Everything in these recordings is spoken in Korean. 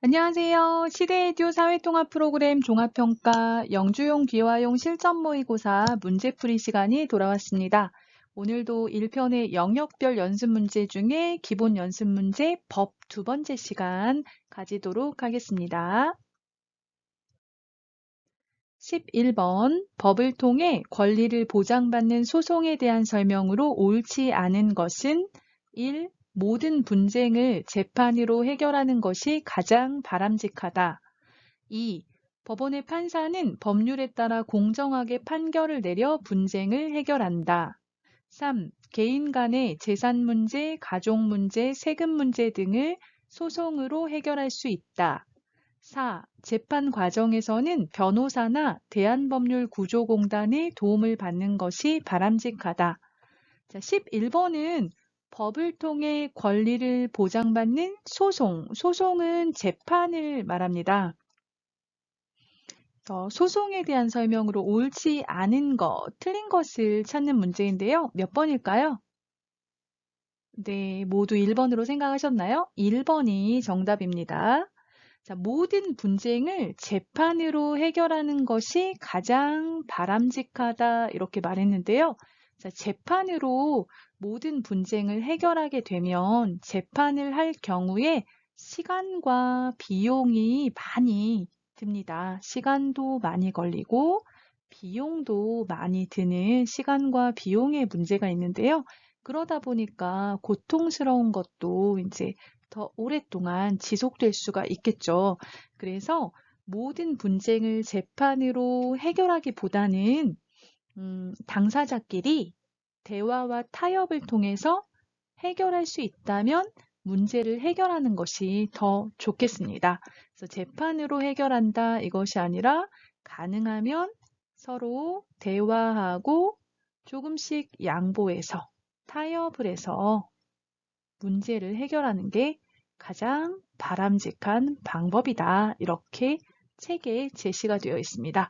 안녕하세요. 시대에듀 사회통합 프로그램 종합평가 영주용 비화용 실전 모의고사 문제풀이 시간이 돌아왔습니다. 오늘도 1편의 영역별 연습 문제 중에 기본 연습 문제 법 두 번째 시간 가지도록 하겠습니다. 11번 법을 통해 권리를 보장받는 소송에 대한 설명으로 옳지 않은 것은 1. 모든 분쟁을 재판으로 해결하는 것이 가장 바람직하다. 2. 법원의 판사는 법률에 따라 공정하게 판결을 내려 분쟁을 해결한다. 3. 개인 간의 재산 문제, 가족 문제, 세금 문제 등을 소송으로 해결할 수 있다. 4. 재판 과정에서는 변호사나 대한법률구조공단의 도움을 받는 것이 바람직하다. 자, 11번은 법을 통해 권리를 보장받는 소송, 소송은 재판을 말합니다. 소송에 대한 설명으로 옳지 않은 것, 틀린 것을 찾는 문제인데요. 몇 번일까요? 네, 모두 1번으로 생각하셨나요? 1번이 정답입니다. 자, 모든 분쟁을 재판으로 해결하는 것이 가장 바람직하다 이렇게 말했는데요. 자, 재판으로 모든 분쟁을 해결하게 되면 재판을 할 경우에 시간과 비용이 많이 듭니다. 시간도 많이 걸리고 비용도 많이 드는 시간과 비용의 문제가 있는데요. 그러다 보니까 고통스러운 것도 이제 더 오랫동안 지속될 수가 있겠죠. 그래서 모든 분쟁을 재판으로 해결하기보다는 당사자끼리 대화와 타협을 통해서 해결할 수 있다면 문제를 해결하는 것이 더 좋겠습니다. 그래서 재판으로 해결한다 이것이 아니라 가능하면 서로 대화하고 조금씩 양보해서 타협을 해서 문제를 해결하는 게 가장 바람직한 방법이다. 이렇게 책에 제시가 되어 있습니다.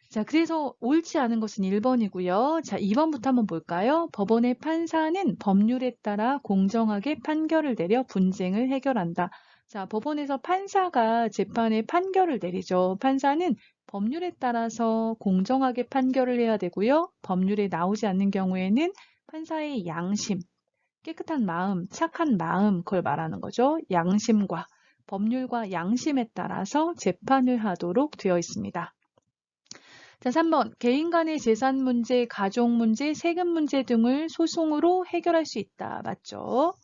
자, 그래서 옳지 않은 것은 1번이고요. 자, 2번부터 한번 볼까요? 법원의 판사는 법률에 따라 공정하게 판결을 내려 분쟁을 해결한다. 자, 법원에서 판사가 재판에 판결을 내리죠. 판사는 법률에 따라서 공정하게 판결을 해야 되고요. 법률에 나오지 않는 경우에는 판사의 양심, 깨끗한 마음, 착한 마음, 그걸 말하는 거죠. 양심과 법률과 양심에 따라서 재판을 하도록 되어 있습니다. 자, 3번. 개인 간의 재산 문제, 가족 문제, 세금 문제 등을 소송으로 해결할 수 있다. 맞죠?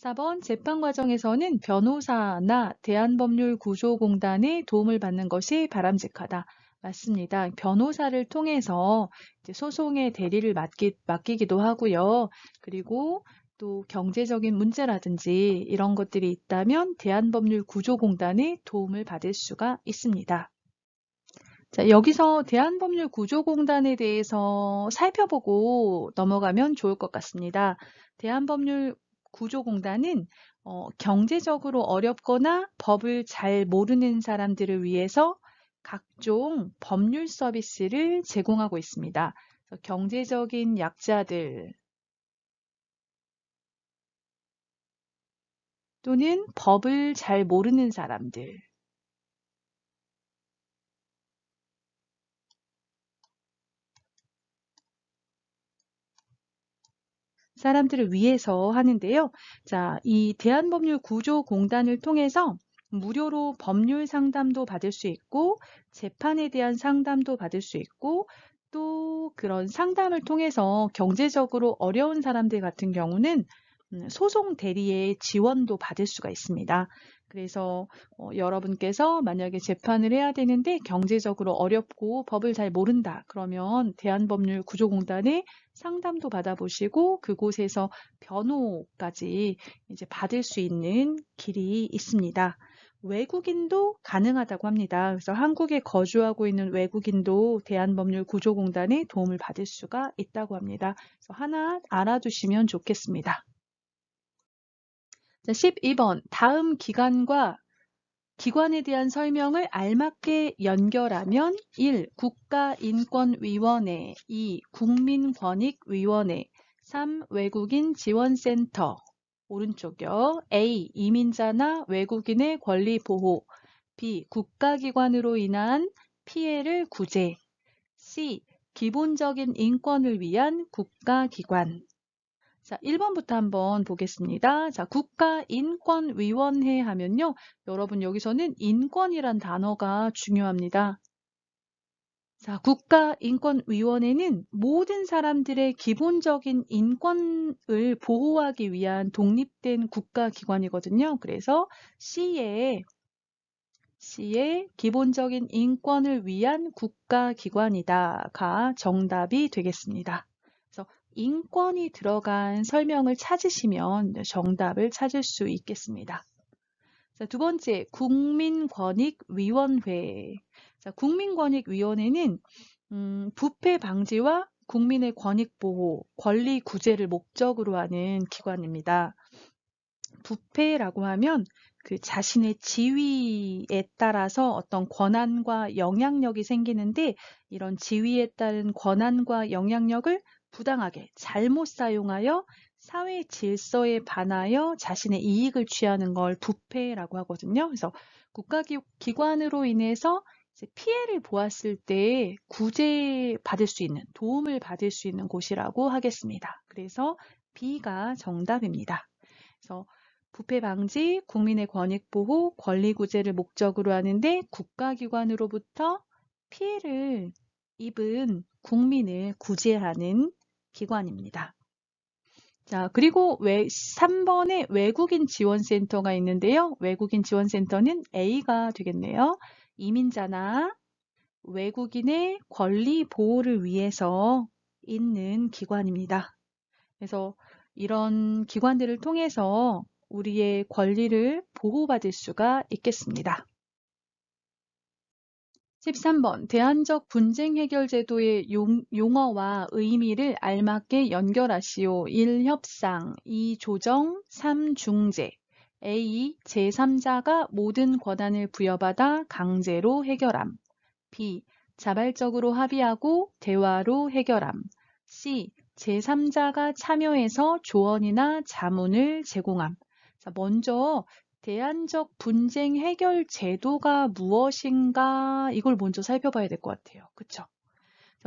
4번. 재판 과정에서는 변호사나 대한법률구조공단의 도움을 받는 것이 바람직하다. 맞습니다. 변호사를 통해서 이제 소송의 대리를 맡기기도 하고요. 그리고 또 경제적인 문제라든지 이런 것들이 있다면 대한법률구조공단의 도움을 받을 수가 있습니다. 자, 여기서 대한법률구조공단에 대해서 살펴보고 넘어가면 좋을 것 같습니다. 대한법률구조공단은 경제적으로 어렵거나 법을 잘 모르는 사람들을 위해서 각종 법률 서비스를 제공하고 있습니다. 그래서 경제적인 약자들 또는 법을 잘 모르는 사람들, 사람들을 위해서 하는데요. 자, 이 대한법률구조공단을 통해서 무료로 법률 상담도 받을 수 있고 재판에 대한 상담도 받을 수 있고 또 그런 상담을 통해서 경제적으로 어려운 사람들 같은 경우는 소송 대리의 지원도 받을 수가 있습니다. 그래서 여러분께서 만약에 재판을 해야 되는데 경제적으로 어렵고 법을 잘 모른다. 그러면 대한법률구조공단에 상담도 받아보시고 그곳에서 변호까지 이제 받을 수 있는 길이 있습니다. 외국인도 가능하다고 합니다. 그래서 한국에 거주하고 있는 외국인도 대한법률구조공단의 도움을 받을 수가 있다고 합니다. 그래서 하나 알아두시면 좋겠습니다. 자, 12번. 다음 기관에 대한 설명을 알맞게 연결하면 1. 국가인권위원회 2. 국민권익위원회 3. 외국인 지원센터 오른쪽이요. A. 이민자나 외국인의 권리 보호. B. 국가기관으로 인한 피해를 구제. C. 기본적인 인권을 위한 국가기관. 자, 1번부터 한번 보겠습니다. 자, 국가인권위원회 하면요. 여러분 여기서는 인권이란 단어가 중요합니다. 자, 국가인권위원회는 모든 사람들의 기본적인 인권을 보호하기 위한 독립된 국가기관이거든요. 그래서 C의 기본적인 인권을 위한 국가기관이다가 정답이 되겠습니다. 그래서 인권이 들어간 설명을 찾으시면 정답을 찾을 수 있겠습니다. 자, 두 번째, 국민권익위원회. 자, 국민권익위원회는 부패 방지와 국민의 권익 보호, 권리 구제를 목적으로 하는 기관입니다. 부패라고 하면 그 자신의 지위에 따라서 어떤 권한과 영향력이 생기는데 이런 지위에 따른 권한과 영향력을 부당하게 잘못 사용하여 사회 질서에 반하여 자신의 이익을 취하는 걸 부패라고 하거든요. 그래서 국가기관으로 인해서 이제 피해를 보았을 때 구제받을 수 있는, 도움을 받을 수 있는 곳이라고 하겠습니다. 그래서 B가 정답입니다. 그래서 부패 방지, 국민의 권익 보호, 권리 구제를 목적으로 하는데 국가기관으로부터 피해를 입은 국민을 구제하는 기관입니다. 자, 그리고 3번에 외국인 지원센터가 있는데요. 외국인 지원센터는 A가 되겠네요. 이민자나 외국인의 권리 보호를 위해서 있는 기관입니다. 그래서 이런 기관들을 통해서 우리의 권리를 보호받을 수가 있겠습니다. 13번, 대안적 분쟁 해결 제도의 용어와 의미를 알맞게 연결하시오. 1. 협상, 2. 조정, 3. 중재. A. 제3자가 모든 권한을 부여받아 강제로 해결함. B. 자발적으로 합의하고 대화로 해결함. C. 제3자가 참여해서 조언이나 자문을 제공함. 자, 먼저 대안적 분쟁 해결 제도가 무엇인가 이걸 먼저 살펴봐야 될 것 같아요. 그쵸?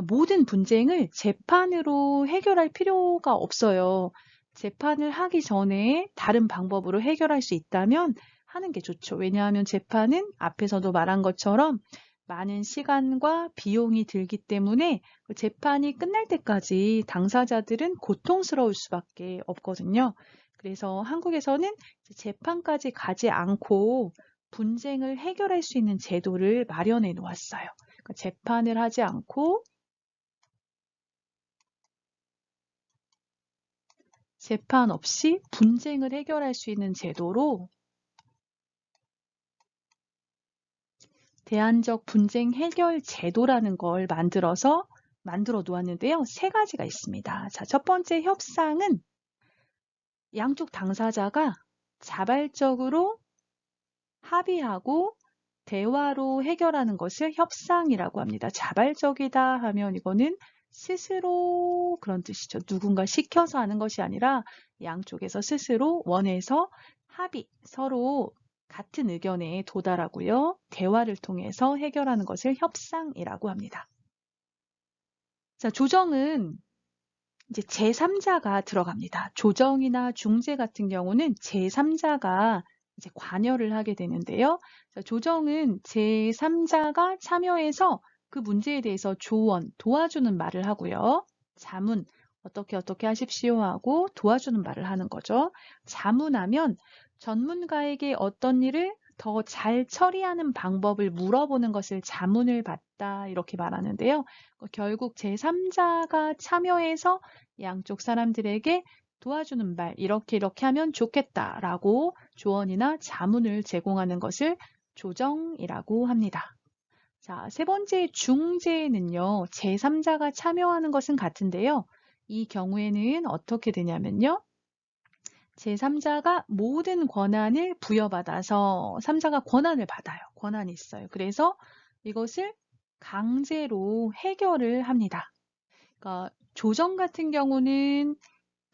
모든 분쟁을 재판으로 해결할 필요가 없어요. 재판을 하기 전에 다른 방법으로 해결할 수 있다면 하는 게 좋죠. 왜냐하면 재판은 앞에서도 말한 것처럼 많은 시간과 비용이 들기 때문에 재판이 끝날 때까지 당사자들은 고통스러울 수밖에 없거든요. 그래서 한국에서는 재판까지 가지 않고 분쟁을 해결할 수 있는 제도를 마련해 놓았어요. 그러니까 재판을 하지 않고 재판 없이 분쟁을 해결할 수 있는 제도로 대안적 분쟁 해결 제도라는 걸 만들어 놓았는데요. 3가지가 있습니다. 자, 첫 번째 협상은 양쪽 당사자가 자발적으로 합의하고 대화로 해결하는 것을 협상이라고 합니다. 자발적이다 하면 이거는 스스로 그런 뜻이죠. 누군가 시켜서 하는 것이 아니라 양쪽에서 스스로 원해서 합의, 서로 같은 의견에 도달하고요. 대화를 통해서 해결하는 것을 협상이라고 합니다. 자, 조정은 이제 제3자가 들어갑니다. 조정이나 중재 같은 경우는 제3자가 이제 관여를 하게 되는데요. 자, 조정은 제3자가 참여해서 그 문제에 대해서 조언, 도와주는 말을 하고요. 자문, 어떻게 하십시오 하고 도와주는 말을 하는 거죠. 자문하면 전문가에게 어떤 일을 더 잘 처리하는 방법을 물어보는 것을 자문을 받다 이렇게 말하는데요. 결국 제3자가 참여해서 양쪽 사람들에게 도와주는 말, 이렇게 하면 좋겠다라고 조언이나 자문을 제공하는 것을 조정이라고 합니다. 자, 3번째 중재는요. 제3자가 참여하는 것은 같은데요. 이 경우에는 어떻게 되냐면요. 제3자가 모든 권한을 부여받아서 3자가 권한을 받아요. 권한이 있어요. 그래서 이것을 강제로 해결을 합니다. 그러니까 조정 같은 경우는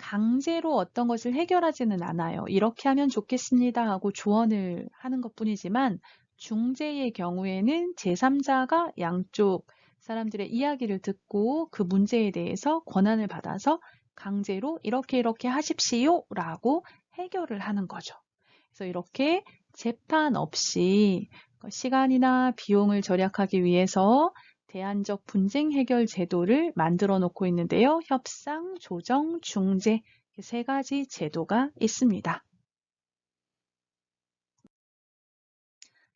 강제로 어떤 것을 해결하지는 않아요. 이렇게 하면 좋겠습니다 하고 조언을 하는 것뿐이지만 중재의 경우에는 제3자가 양쪽 사람들의 이야기를 듣고 그 문제에 대해서 권한을 받아서 강제로 이렇게 하십시오 라고 해결을 하는 거죠. 그래서 이렇게 재판 없이 시간이나 비용을 절약하기 위해서 대안적 분쟁 해결 제도를 만들어 놓고 있는데요. 협상, 조정, 중재 세 가지 제도가 있습니다.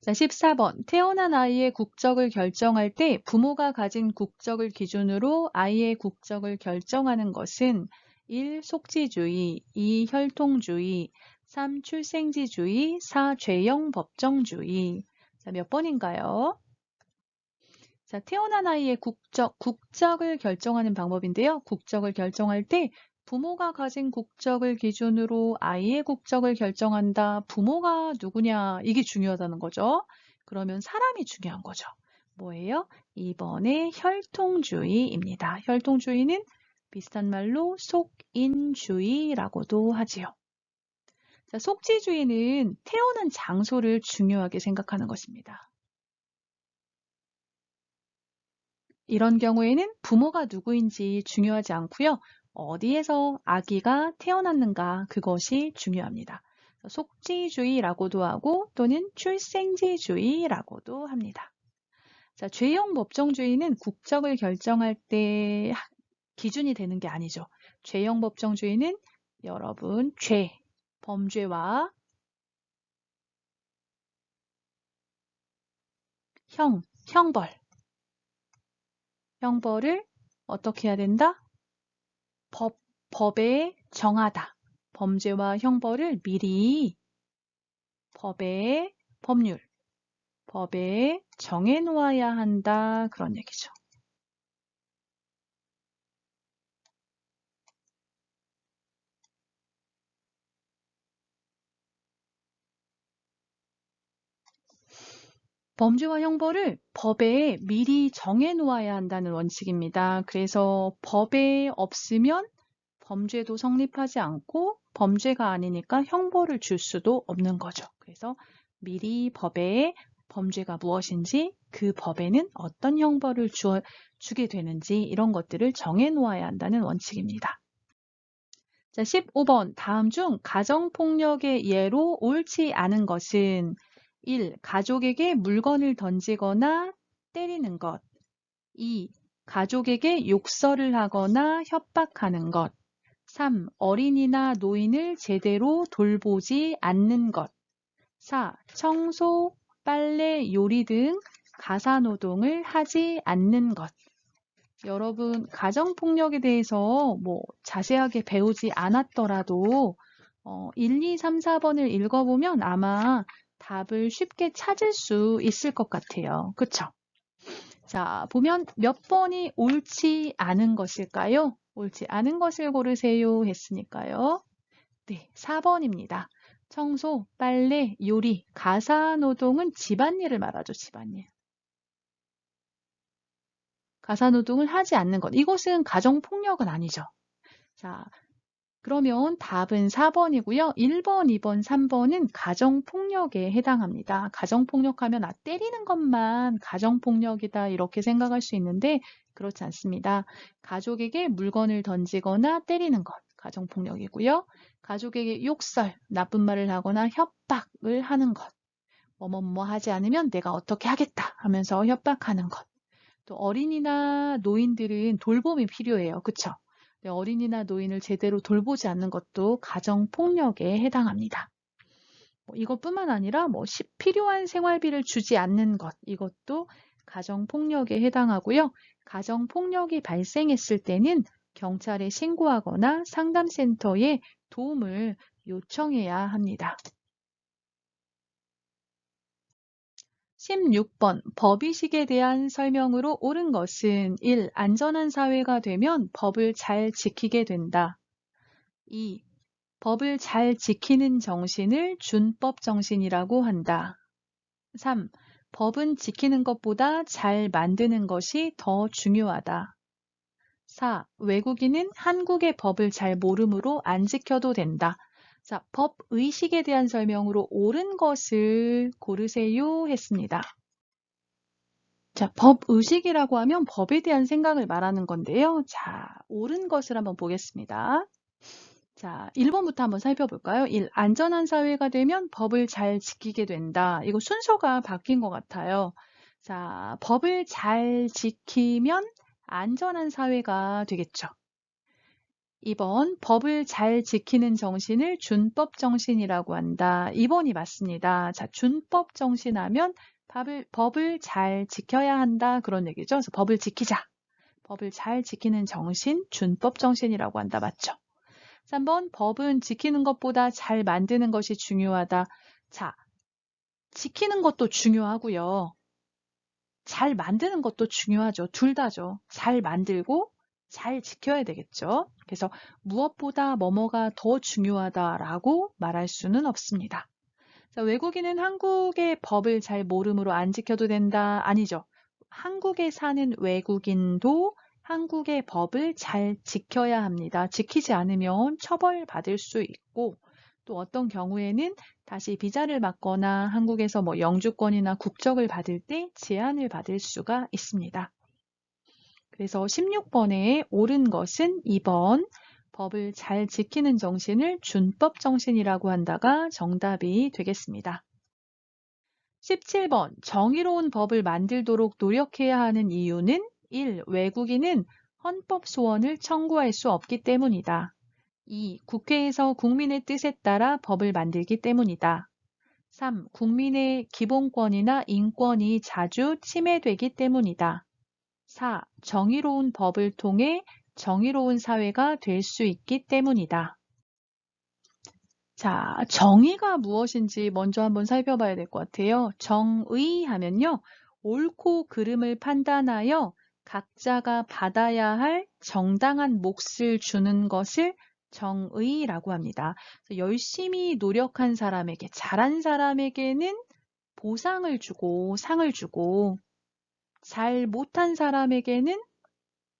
자, 14번. 태어난 아이의 국적을 결정할 때 부모가 가진 국적을 기준으로 아이의 국적을 결정하는 것은 1. 속지주의, 2. 혈통주의, 3. 출생지주의, 4. 죄형 법정주의. 자, 몇 번인가요? 자, 태어난 아이의 국적을 결정하는 방법인데요. 국적을 결정할 때 부모가 가진 국적을 기준으로 아이의 국적을 결정한다. 부모가 누구냐? 이게 중요하다는 거죠. 그러면 사람이 중요한 거죠. 뭐예요? 2번의 혈통주의입니다. 혈통주의는 비슷한 말로 속인주의라고도 하지요. 자, 속지주의는 태어난 장소를 중요하게 생각하는 것입니다. 이런 경우에는 부모가 누구인지 중요하지 않고요. 어디에서 아기가 태어났는가 그것이 중요합니다. 속지주의라고도 하고 또는 출생지주의라고도 합니다. 자, 죄형 법정주의는 국적을 결정할 때 기준이 되는 게 아니죠. 죄형 법정주의는 여러분 범죄와 형벌을 어떻게 해야 된다? 법에 정하다. 범죄와 형벌을 미리 법에 정해 놓아야 한다. 그런 얘기죠. 범죄와 형벌을 법에 미리 정해 놓아야 한다는 원칙입니다. 그래서 법에 없으면 범죄도 성립하지 않고 범죄가 아니니까 형벌을 줄 수도 없는 거죠. 그래서 미리 법에 범죄가 무엇인지 그 법에는 어떤 형벌을 주게 되는지 이런 것들을 정해 놓아야 한다는 원칙입니다. 자, 15번. 다음 중 가정폭력의 예로 옳지 않은 것은 1. 가족에게 물건을 던지거나 때리는 것. 2. 가족에게 욕설을 하거나 협박하는 것. 3. 어린이나 노인을 제대로 돌보지 않는 것. 4. 청소, 빨래, 요리 등 가사노동을 하지 않는 것. 여러분, 가정폭력에 대해서 자세하게 배우지 않았더라도 1, 2, 3, 4번을 읽어보면 아마 답을 쉽게 찾을 수 있을 것 같아요. 그쵸? 자, 보면 몇 번이 옳지 않은 것일까요? 옳지 않은 것을 고르세요 했으니까요. 네, 4번입니다. 청소, 빨래, 요리, 가사노동은 집안일을 말하죠, 집안일. 가사노동을 하지 않는 것. 이것은 가정폭력은 아니죠. 자, 그러면 답은 4번이고요. 1번, 2번, 3번은 가정폭력에 해당합니다. 가정폭력하면 때리는 것만 가정폭력이다 이렇게 생각할 수 있는데 그렇지 않습니다. 가족에게 물건을 던지거나 때리는 것, 가정폭력이고요. 가족에게 욕설, 나쁜 말을 하거나 협박을 하는 것. 뭐뭐 하지 않으면 내가 어떻게 하겠다 하면서 협박하는 것. 또 어린이나 노인들은 돌봄이 필요해요. 그쵸? 어린이나 노인을 제대로 돌보지 않는 것도 가정폭력에 해당합니다. 이것뿐만 아니라 필요한 생활비를 주지 않는 것, 이것도 가정폭력에 해당하고요. 가정폭력이 발생했을 때는 경찰에 신고하거나 상담센터에 도움을 요청해야 합니다. 16번. 법의식에 대한 설명으로 옳은 것은 1. 안전한 사회가 되면 법을 잘 지키게 된다. 2. 법을 잘 지키는 정신을 준법 정신이라고 한다. 3. 법은 지키는 것보다 잘 만드는 것이 더 중요하다. 4. 외국인은 한국의 법을 잘 모르므로 안 지켜도 된다. 자, 법 의식에 대한 설명으로 옳은 것을 고르세요 했습니다. 자, 법 의식이라고 하면 법에 대한 생각을 말하는 건데요. 자, 옳은 것을 한번 보겠습니다. 자, 1번부터 한번 살펴볼까요? 1. 안전한 사회가 되면 법을 잘 지키게 된다. 이거 순서가 바뀐 것 같아요. 자, 법을 잘 지키면 안전한 사회가 되겠죠. 2번, 법을 잘 지키는 정신을 준법 정신이라고 한다. 2번이 맞습니다. 자, 준법 정신 하면 법을 잘 지켜야 한다. 그런 얘기죠. 그래서 법을 지키자. 법을 잘 지키는 정신, 준법 정신이라고 한다. 맞죠? 3번, 법은 지키는 것보다 잘 만드는 것이 중요하다. 자, 지키는 것도 중요하고요. 잘 만드는 것도 중요하죠. 둘 다죠. 잘 만들고 잘 지켜야 되겠죠. 그래서 무엇보다 뭐뭐가 더 중요하다라고 말할 수는 없습니다. 자, 외국인은 한국의 법을 잘 모르므로 안 지켜도 된다. 아니죠. 한국에 사는 외국인도 한국의 법을 잘 지켜야 합니다. 지키지 않으면 처벌받을 수 있고 또 어떤 경우에는 다시 비자를 받거나 한국에서 뭐 영주권이나 국적을 받을 때 제한을 받을 수가 있습니다. 그래서 16번에 옳은 것은 2번 법을 잘 지키는 정신을 준법 정신이라고 한다가 정답이 되겠습니다. 17번 정의로운 법을 만들도록 노력해야 하는 이유는 1. 외국인은 헌법 소원을 청구할 수 없기 때문이다. 2. 국회에서 국민의 뜻에 따라 법을 만들기 때문이다. 3. 국민의 기본권이나 인권이 자주 침해되기 때문이다. 4. 정의로운 법을 통해 정의로운 사회가 될 수 있기 때문이다. 자, 정의가 무엇인지 먼저 한번 살펴봐야 될 것 같아요. 정의 하면요. 옳고 그름을 판단하여 각자가 받아야 할 정당한 몫을 주는 것을 정의라고 합니다. 열심히 노력한 사람에게, 잘한 사람에게는 보상을 주고 상을 주고 잘 못한 사람에게는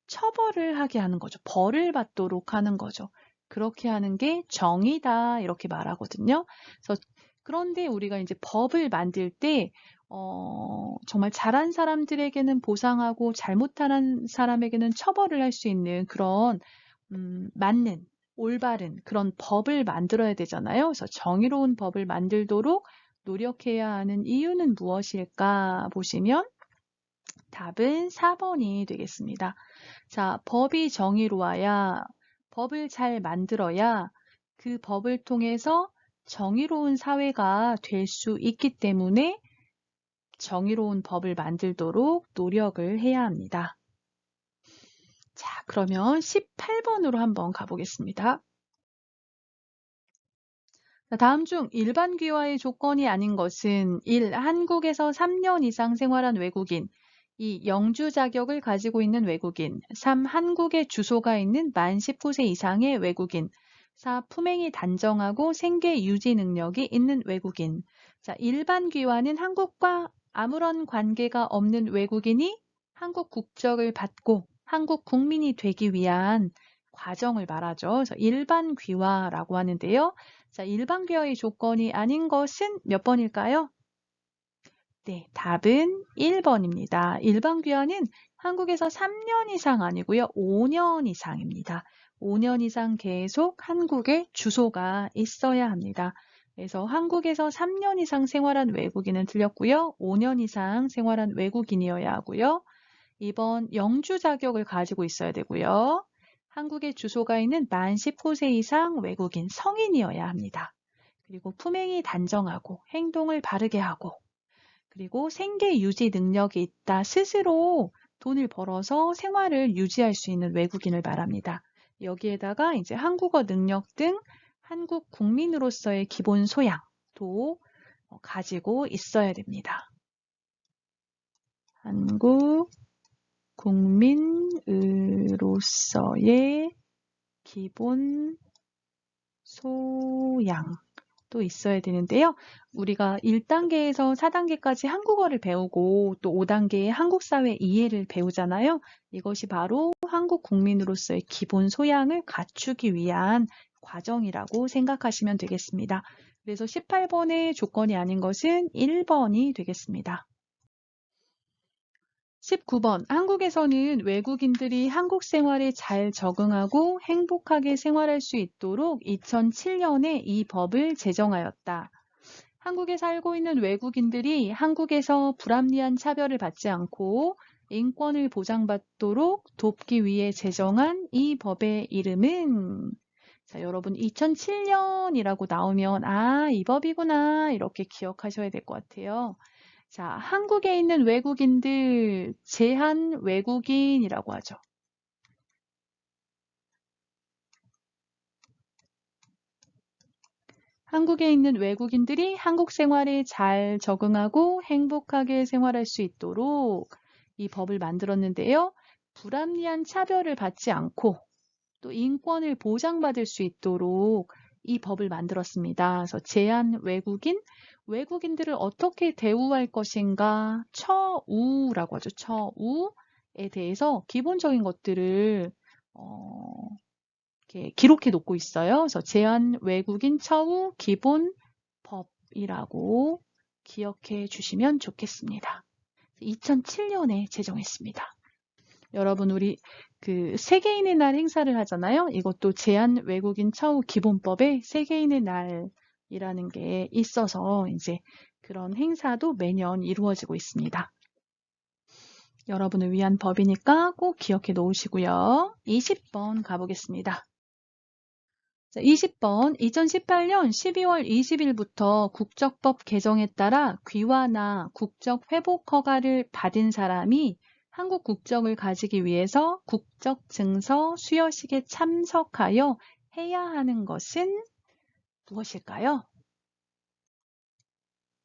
처벌을 하게 하는 거죠. 벌을 받도록 하는 거죠. 그렇게 하는 게 정의다 이렇게 말하거든요. 그래서 그런데 우리가 이제 법을 만들 때 정말 잘한 사람들에게는 보상하고 잘못한 사람에게는 처벌을 할 수 있는 그런 맞는 올바른 그런 법을 만들어야 되잖아요. 그래서 정의로운 법을 만들도록 노력해야 하는 이유는 무엇일까 보시면 답은 4번이 되겠습니다. 자, 법이 정의로워야 법을 잘 만들어야 그 법을 통해서 정의로운 사회가 될 수 있기 때문에 정의로운 법을 만들도록 노력을 해야 합니다. 자, 그러면 18번으로 한번 가보겠습니다. 자, 다음 중 일반 귀화의 조건이 아닌 것은 1. 한국에서 3년 이상 생활한 외국인 2. 영주 자격을 가지고 있는 외국인 3. 한국에 주소가 있는 만 19세 이상의 외국인 4. 품행이 단정하고 생계 유지 능력이 있는 외국인 자, 일반 귀화는 한국과 아무런 관계가 없는 외국인이 한국 국적을 받고 한국 국민이 되기 위한 과정을 말하죠. 그래서 일반 귀화라고 하는데요. 자, 일반 귀화의 조건이 아닌 것은 몇 번일까요? 네, 답은 1번입니다. 일반 귀화는 한국에서 3년 이상 아니고요. 5년 이상입니다. 5년 이상 계속 한국에 주소가 있어야 합니다. 그래서 한국에서 3년 이상 생활한 외국인은 틀렸고요. 5년 이상 생활한 외국인이어야 하고요. 2번 영주 자격을 가지고 있어야 되고요. 한국에 주소가 있는 만 19세 이상 외국인 성인이어야 합니다. 그리고 품행이 단정하고 행동을 바르게 하고 그리고 생계 유지 능력이 있다. 스스로 돈을 벌어서 생활을 유지할 수 있는 외국인을 말합니다. 여기에다가 이제 한국어 능력 등 한국 국민으로서의 기본 소양도 가지고 있어야 됩니다. 한국 국민으로서의 기본 소양. 또 있어야 되는데요. 우리가 1단계에서 4단계까지 한국어를 배우고 또 5단계의 한국사회 이해를 배우잖아요. 이것이 바로 한국 국민으로서의 기본 소양을 갖추기 위한 과정이라고 생각하시면 되겠습니다. 그래서 18번의 조건이 아닌 것은 1번이 되겠습니다. 19번, 한국에서는 외국인들이 한국 생활에 잘 적응하고 행복하게 생활할 수 있도록 2007년에 이 법을 제정하였다. 한국에 살고 있는 외국인들이 한국에서 불합리한 차별을 받지 않고 인권을 보장받도록 돕기 위해 제정한 이 법의 이름은, 자, 여러분 2007년이라고 나오면 이 법이구나 이렇게 기억하셔야 될 것 같아요. 자, 한국에 있는 외국인들, 제한 외국인이라고 하죠. 한국에 있는 외국인들이 한국 생활에 잘 적응하고 행복하게 생활할 수 있도록 이 법을 만들었는데요. 불합리한 차별을 받지 않고 또 인권을 보장받을 수 있도록 이 법을 만들었습니다. 그래서 제한 외국인들을 어떻게 대우할 것인가, 처우라고 하죠. 처우에 대해서 기본적인 것들을 이렇게 기록해 놓고 있어요. 그래서 제한 외국인 처우 기본 법이라고 기억해 주시면 좋겠습니다. 2007년에 제정했습니다. 여러분, 우리 그 세계인의 날 행사를 하잖아요. 이것도 제한 외국인 처우 기본법에 세계인의 날이라는 게 있어서 이제 그런 행사도 매년 이루어지고 있습니다. 여러분을 위한 법이니까 꼭 기억해 놓으시고요. 20번 가보겠습니다. 자, 20번 2018년 12월 20일부터 국적법 개정에 따라 귀화나 국적 회복 허가를 받은 사람이 한국 국적을 가지기 위해서 국적증서 수여식에 참석하여 해야 하는 것은 무엇일까요?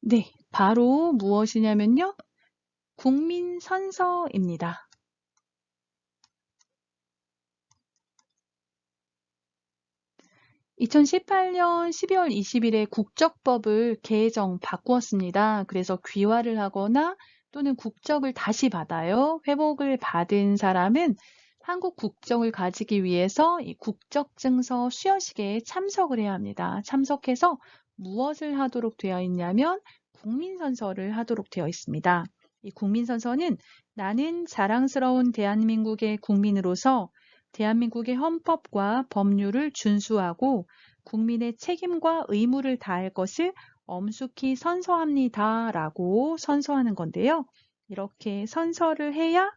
네, 바로 무엇이냐면요. 국민선서입니다. (2018년 12월 20일에) 국적법을 바꾸었습니다. 그래서 귀화를 하거나 또는 국적을 다시 받아요. 회복을 받은 사람은 한국 국적을 가지기 위해서 이 국적증서 수여식에 참석을 해야 합니다. 참석해서 무엇을 하도록 되어 있냐면 국민선서를 하도록 되어 있습니다. 이 국민선서는 나는 자랑스러운 대한민국의 국민으로서 대한민국의 헌법과 법률을 준수하고 국민의 책임과 의무를 다할 것을 엄숙히 선서합니다. 라고 선서하는 건데요. 이렇게 선서를 해야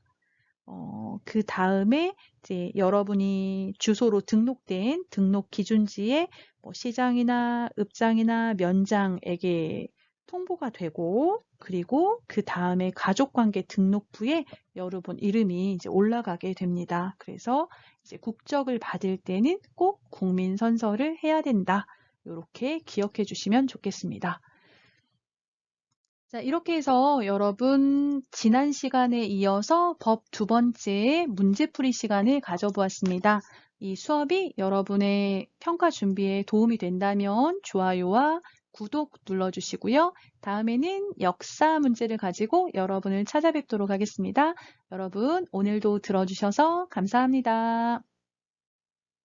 그 다음에 이제 여러분이 주소로 등록된 등록 기준지에 뭐 시장이나 읍장이나 면장에게 통보가 되고, 그리고 그 다음에 가족관계 등록부에 여러분 이름이 이제 올라가게 됩니다. 그래서 이제 국적을 받을 때는 꼭 국민선서를 해야 된다. 이렇게 기억해 주시면 좋겠습니다. 자, 이렇게 해서 여러분 지난 시간에 이어서 법 2번째 문제풀이 시간을 가져보았습니다. 이 수업이 여러분의 평가 준비에 도움이 된다면 좋아요와 구독 눌러주시고요. 다음에는 역사 문제를 가지고 여러분을 찾아뵙도록 하겠습니다. 여러분 오늘도 들어주셔서 감사합니다.